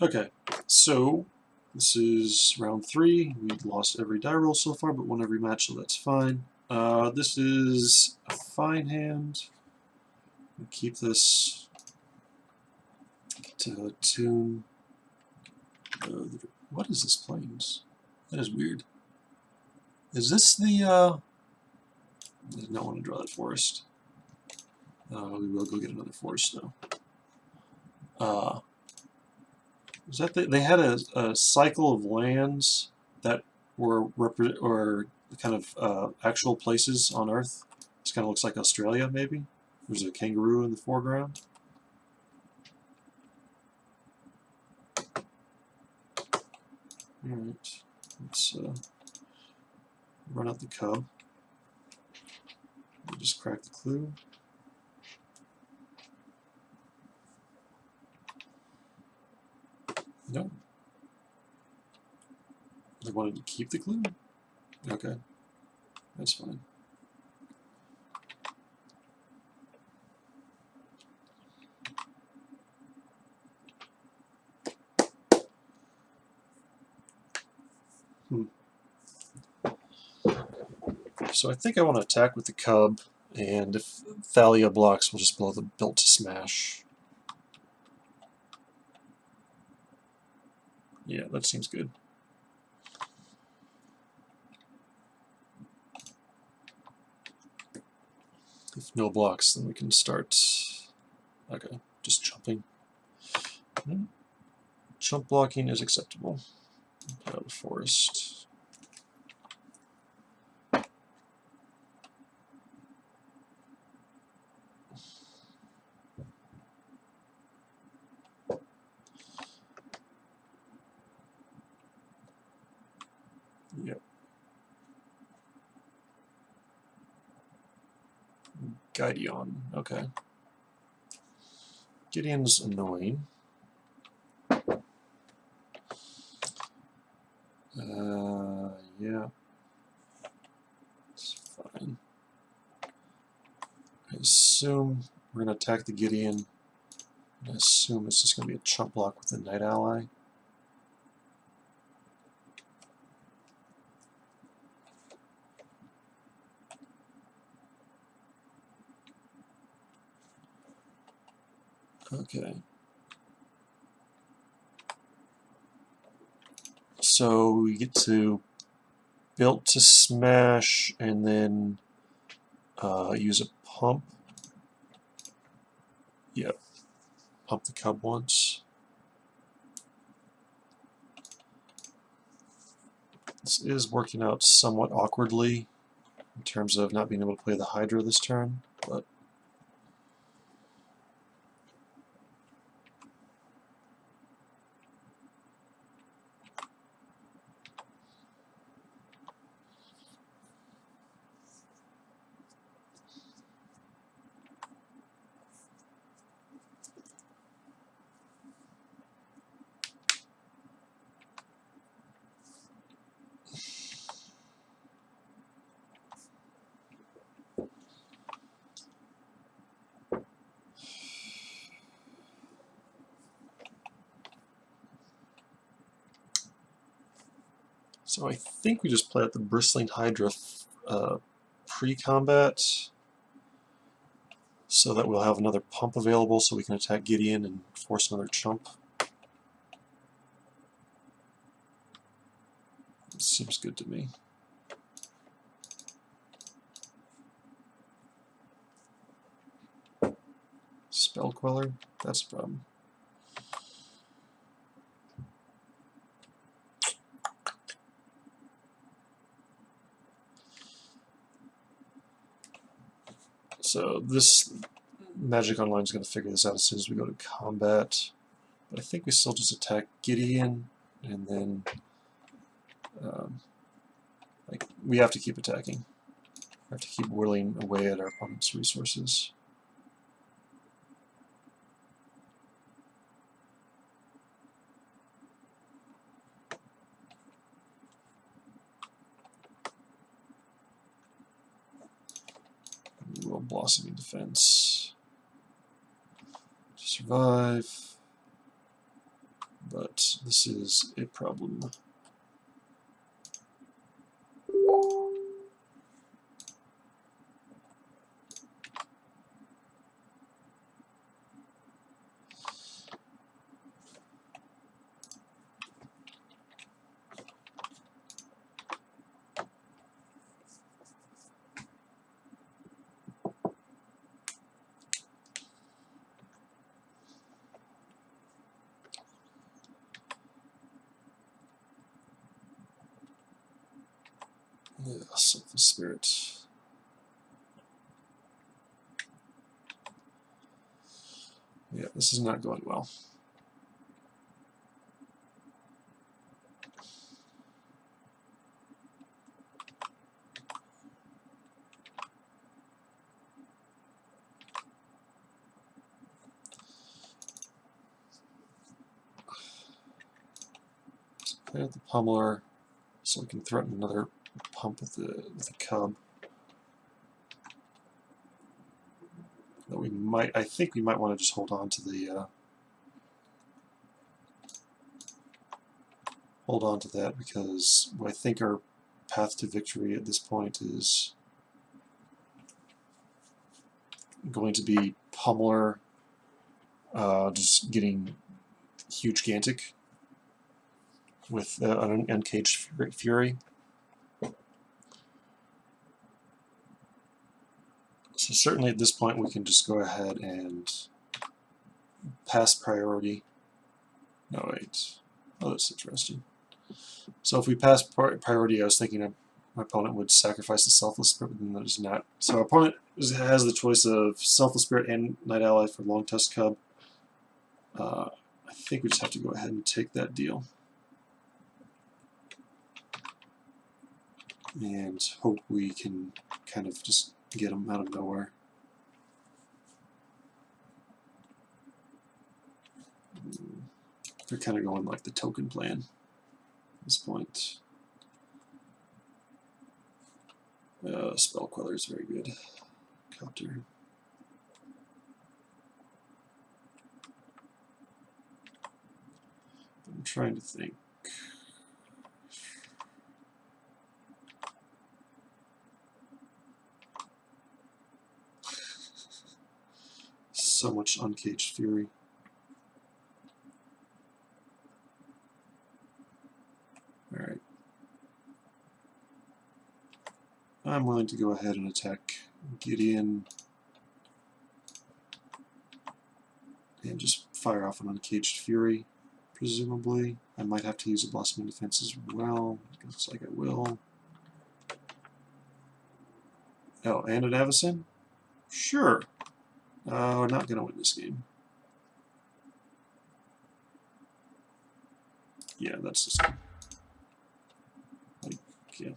Okay, so this is round 3. We lost every die roll so far, but won every match, so that's fine. This is a fine hand. We'll keep this to tune. What is this plains? That is weird. Is this the? I did not want to draw that forest. We will go get another forest though. Is that they had a cycle of lands that were kind of actual places on Earth. This kind of looks like Australia, maybe. There's a kangaroo in the foreground. All right, let's run out the cub. We'll just crack the clue. No. I wanted to keep the clue? Okay. That's fine. So I think I want to attack with the cub, and if Thalia blocks, we'll just blow the built to smash. Yeah, that seems good. If no blocks, then we can start. Okay, just jumping. Jump blocking is acceptable. Put out a forest. Yep. Gideon. Okay. Gideon's annoying. Yeah. It's fine. I assume we're going to attack the Gideon. I assume it's just going to be a chump block with the Knight ally. Okay. So we get to build to smash and then use a pump. Yep. Pump the cub once. This is working out somewhat awkwardly in terms of not being able to play the Hydra this turn, but so I think we just play out the Bristling Hydra pre-combat so that we'll have another pump available so we can attack Gideon and force another chump. It seems good to me. Spell Queller? That's a problem. So this Magic Online is going to figure this out as soon as we go to combat. But I think we still just attack Gideon, and then we have to keep attacking. We have to keep whittling away at our opponent's resources. We'll Blossoming Defense to survive. but this is a problem. Selfless Spirit. Yeah, this is not going well. Play with the Pummeler, so we can threaten another pump with the Cub. That we might, I think we might want to just hold on to the hold on to that, because I think our path to victory at this point is going to be Pummeler just getting huge Gantic with an Uncaged Fury. So certainly at this point we can just go ahead and pass priority. No, wait. Oh, that's interesting. So if we pass priority, I was thinking my opponent would sacrifice the Selfless Spirit, but then that is not. So our opponent has the choice of Selfless Spirit and Night Ally for Long Tusk Cub. I think we just have to go ahead and take that deal. And hope we can kind of just get them out of nowhere. They're kind of going like the token plan at this point. Spell Queller is very good. Copter. I'm trying to think. So much Uncaged Fury. Alright. I'm willing to go ahead and attack Gideon and just fire off an Uncaged Fury, presumably. I might have to use a Blossoming Defense as well. Looks like I will. Oh, and an Avacyn? Sure. We're not going to win this game. Yeah, that's just... like, yeah.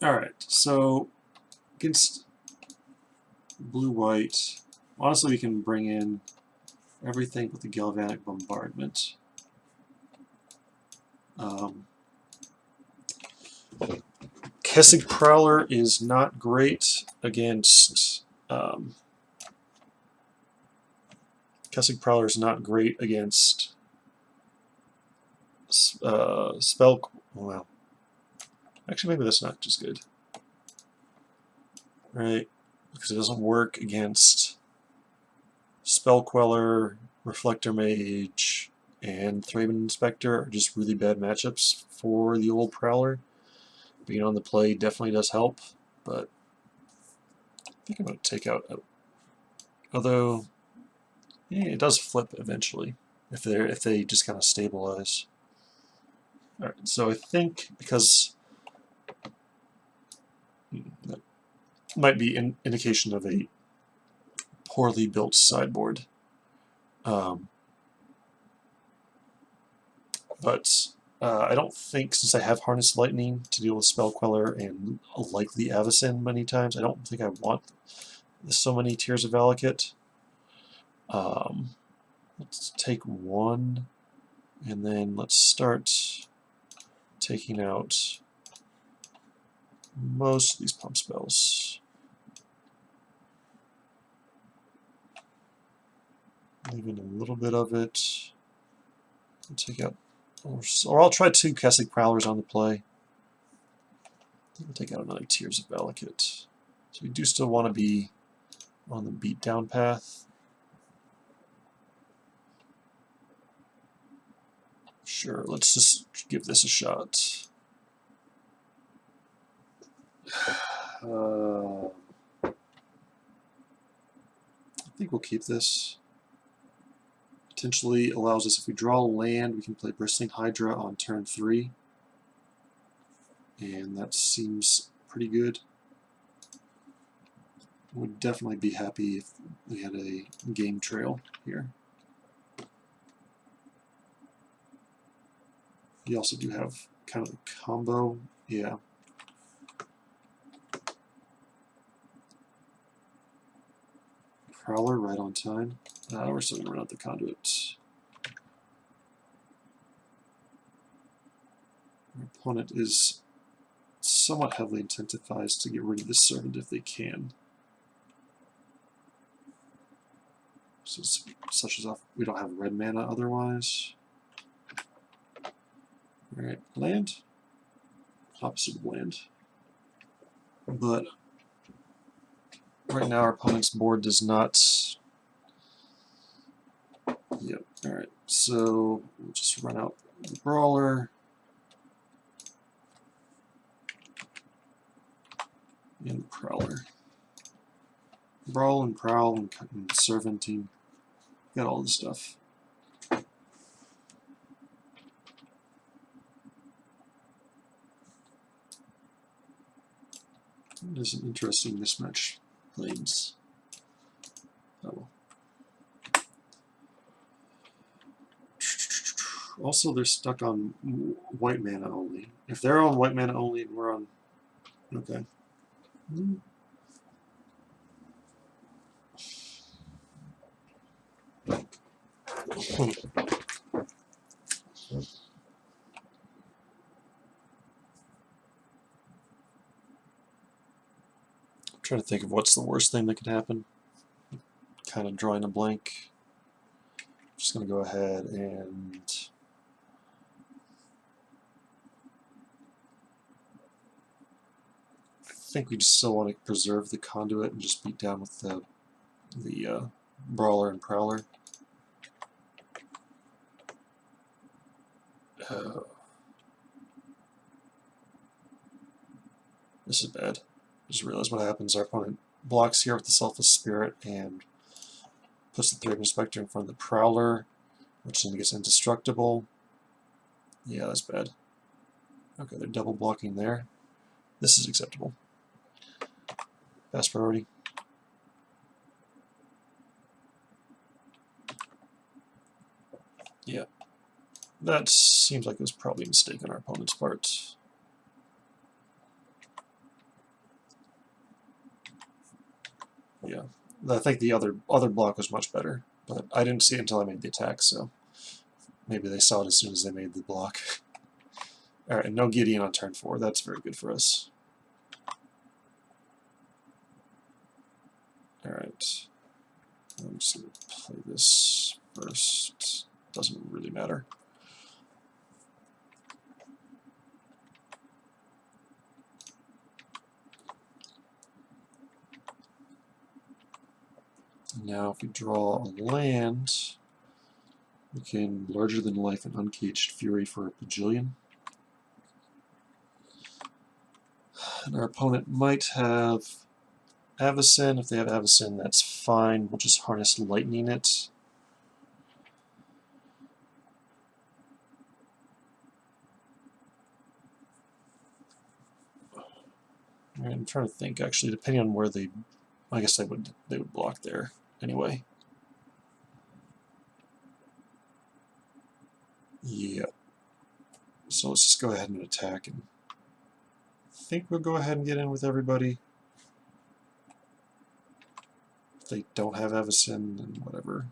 Alright, so against blue-white, honestly we can bring in everything with the Galvanic Bombardment. Kessig Prowler is not great against... Kessig Prowler is not great against spell... Well, actually maybe that's not just good. Right? Because it doesn't work against Spell Queller, Reflector Mage, and Thraben Inspector are just really bad matchups for the old Prowler. Being on the play definitely does help, but I think I'm going to take out... Although, yeah, it does flip eventually if they just kind of stabilize. Alright, so I think because that might be an indication of a poorly built sideboard. But I don't think, since I have Harness Lightning to deal with Spell Queller and likely Avacyn many times, I don't think I want so many Tears of Valakut. Let's take one, and then let's start taking out most of these pump spells. Leaving a little bit of it. I'll take out, or I'll try 2 Kessig Prowlers on the play. We'll take out another Tears of Valakut. So we do still want to be on the beatdown path. Sure, let's just give this a shot. I think we'll keep this. Potentially allows us, if we draw land, we can play Bristling Hydra on turn 3. And that seems pretty good. Would definitely be happy if we had a game trail here. You also do have kind of a combo, yeah. Prowler right on time. We're still going to run out the conduit. Our opponent is somewhat heavily incentivized to get rid of this servant if they can. So such as we don't have red mana otherwise. Alright, land. Opposite of land. But right now our opponent's board does not. Yep, alright. So we'll just run out the Brawler. And Prowler. Brawl and Prowl and Servanting. Got all this stuff. It is an interesting mismatch planes. Oh. Also, they're stuck on white mana only. If they're on white mana only and we're on... Okay. I'm trying to think of what's the worst thing that could happen. Kind of drawing a blank. Just going to go ahead and... I think we just still want to preserve the conduit and just beat down with the Brawler and Prowler. This is bad. Just realized what happens. Our opponent blocks here with the Selfless Spirit and puts the Thraben Spectre in front of the Prowler, which then gets indestructible. Yeah, that's bad. Okay, they're double blocking there. This is acceptable. Fast priority. Yeah. That seems like it was probably a mistake on our opponent's part. Yeah. I think the other block was much better, but I didn't see it until I made the attack, so maybe they saw it as soon as they made the block. Alright, no Gideon on turn 4. That's very good for us. Alright. I'm just going to play this first. Doesn't really matter. Now if we draw a land, we can Larger Than Life and Uncaged Fury for a bajillion. And our opponent might have Avacyn. If they have Avacyn, that's fine. We'll just harness Lightning it. I'm trying to think, actually, depending on where they... I guess they would block there anyway. Yeah. So let's just go ahead and attack, and I think we'll go ahead and get in with everybody. If they don't have Avacyn, then whatever.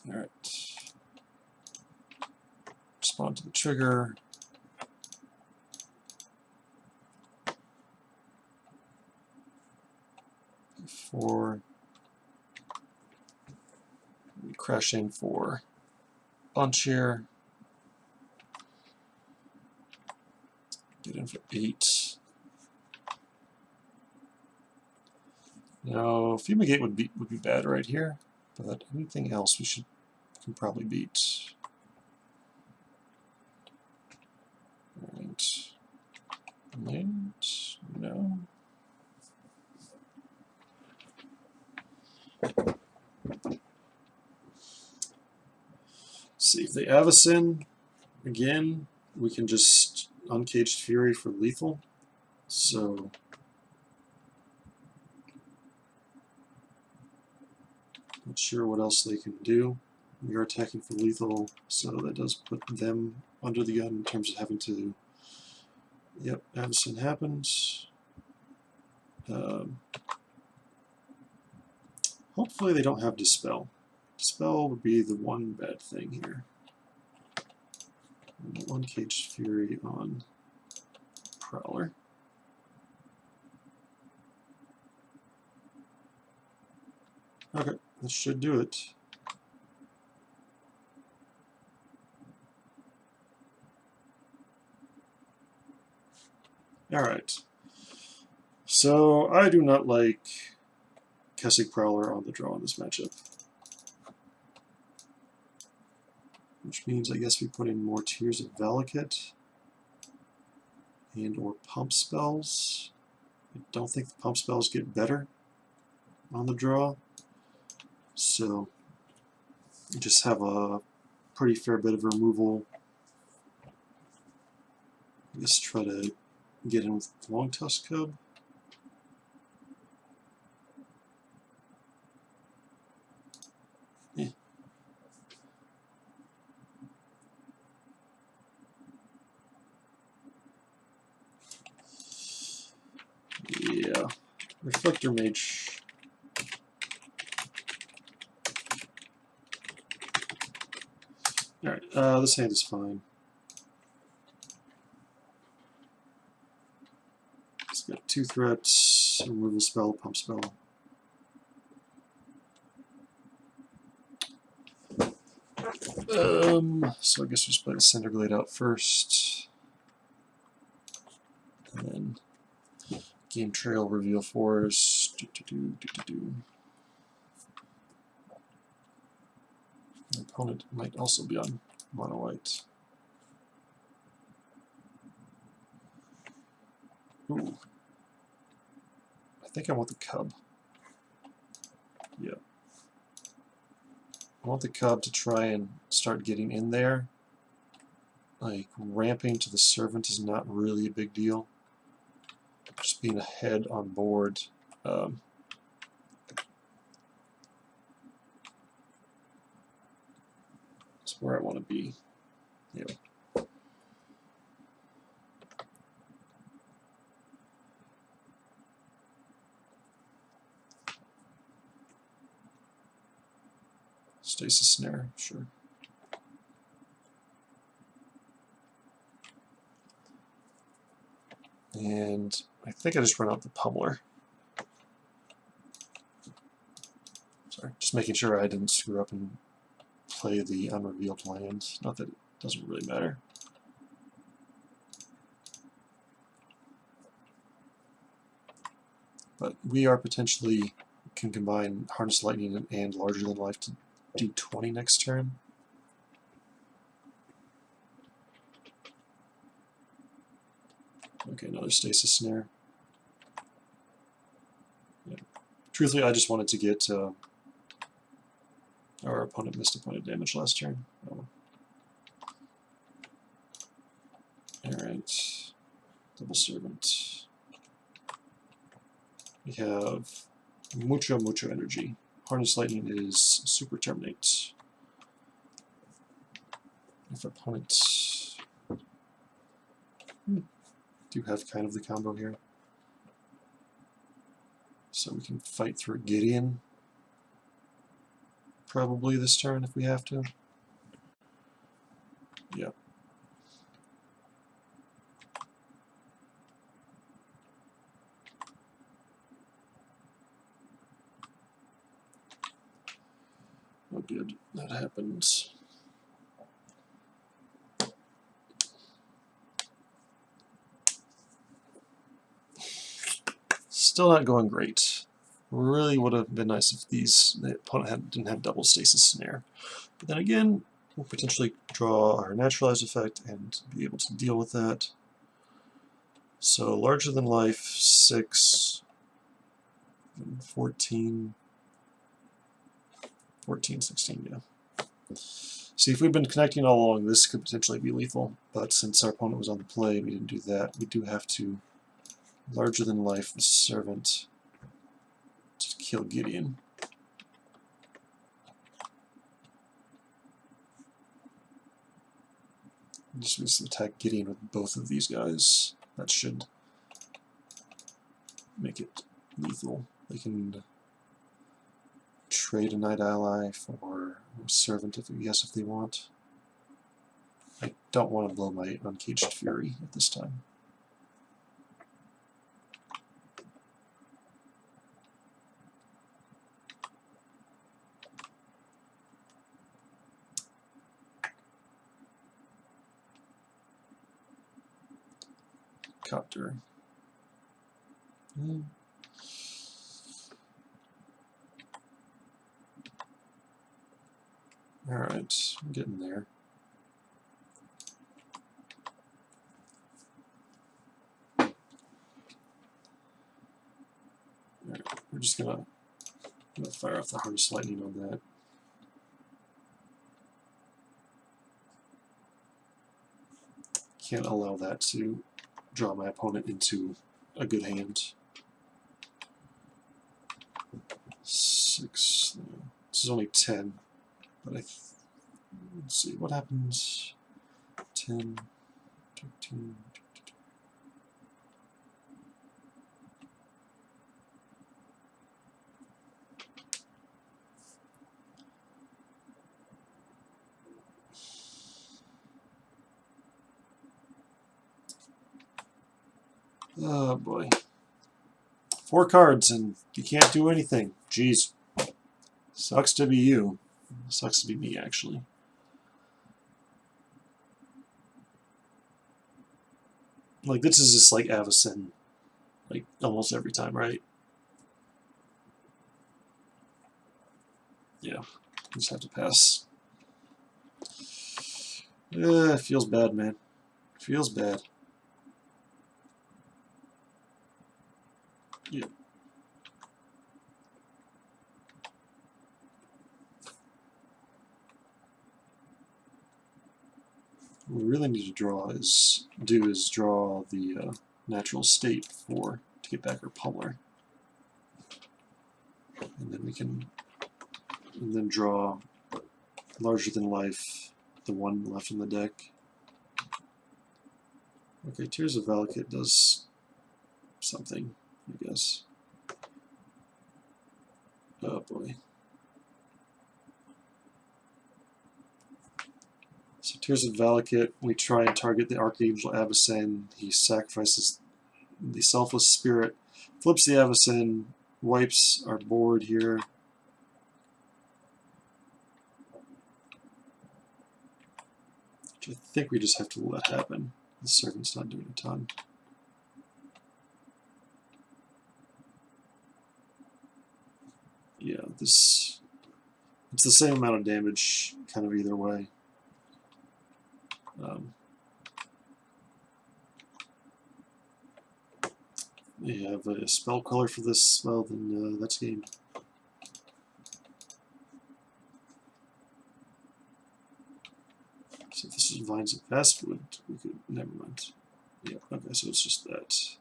Alright. Respond to the trigger. Before we crash in for bunch here. Get in for 8. Now, Fumigate would be bad right here, but anything else we can probably beat. Alright. Land? No. See if they Avacyn again, we can just Uncaged Fury for lethal. So not sure what else they can do. We are attacking for lethal, so that does put them under the gun in terms of having to. Yep, Avacyn happens. Hopefully they don't have Dispel. Dispel would be the one bad thing here. And Uncaged Fury on Prowler. Okay, that should do it. Alright. So I do not like Kessig Prowler on the draw in this matchup. Which means I guess we put in more Tears of Valakut and or pump spells. I don't think the pump spells get better on the draw. So you just have a pretty fair bit of removal. I guess try to get in with Long Tusk Cub. Yeah. Yeah. Reflector Mage. Alright, this hand is fine. It's got 2 threats, removal spell, pump spell. So I guess we just play the Cinderglade out first. And then Game Trail Reveal Force. The opponent might also be on mono white. Ooh. I think I want the Cub. Yeah. I want the Cub to try and start getting in there. Like, ramping to the Servant is not really a big deal. Just being ahead on board. That's where I want to be. Yeah. Stasis Snare, sure. And I think I just run out the Pummeler. Sorry, just making sure I didn't screw up and play the unrevealed land. Not that it doesn't really matter. But we are potentially can combine Harness Lightning and Larger Than Life to do 20 next turn. Okay, another Stasis Snare. Yeah. Truthfully, I just wanted to get our opponent missed opponent damage last turn. Oh. Alright. Double Servant. We have mucho energy. Harness Lightning is Super Terminate. If opponents do have kind of the combo here. So we can fight through Gideon probably this turn if we have to. Yeah. good. That happens. Still not going great. Really would have been nice if the opponent didn't have double stasis snare. But then again, we'll potentially draw our naturalized effect and be able to deal with that. So larger than life, 6, 14, 16, yeah. See, if we'd been connecting all along, this could potentially be lethal, but since our opponent was on the play, we didn't do that. We do have to larger than life the servant to kill Gideon. Just attack Gideon with both of these guys. That should make it lethal. They can trade a Knight ally for a servant if they want. I don't want to blow my Uncaged Fury at this time. Copter. Alright, I'm getting there. Alright, we're just gonna fire off the Harness Lightning on that. Can't allow that to draw my opponent into a good hand. 6. This is only 10, but let's see what happens. 10, 13. Oh boy. 4 cards and you can't do anything. Jeez. Sucks to be you. Sucks to be me, actually. Like, this is just like Avacyn. Like, almost every time, right? Yeah. Just have to pass. It feels bad, man. Feels bad. Yeah. What we really need to draw is draw the natural state to get back our Pummeler, and then we can draw larger than life, the one left in the deck. Okay, Tears of Valakut does something, I guess. Oh boy. So Tears of Valakut, we try and target the Archangel Avacyn. He sacrifices the Selfless Spirit, flips the Avacyn, wipes our board here. Which I think we just have to let happen. The Servant's not doing a ton. Yeah, it's the same amount of damage, kind of either way. You have a spell color for this spell, then that's game. So if this is Vines of Vastwood, we could, never mind. Yeah, okay, so it's just that.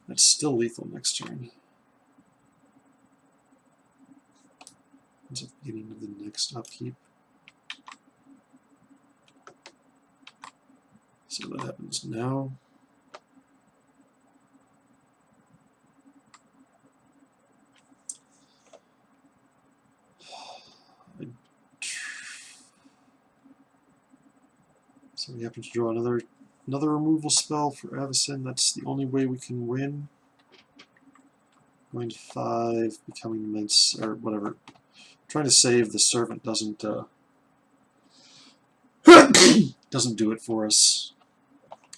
That's still lethal next turn. Ends up getting to the next upkeep. So that happens now. So we happen to draw another removal spell for Avacyn. That's the only way we can win. Going to 5, becoming immense, or whatever. trying to save the servant doesn't doesn't do it for us.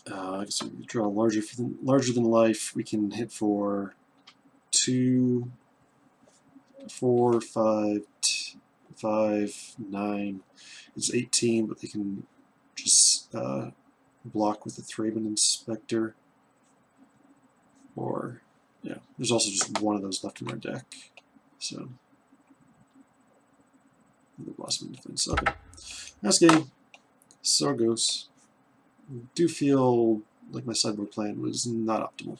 I guess we draw larger than life. We can hit for 2, 4, 5, 5, 9. It's 18, but they can just block with the Thraben Inspector. Or, yeah, there's also just one of those left in our deck. So, the Blossoming Defense. Okay. Last game. So it goes. I do feel like my sideboard plan was not optimal.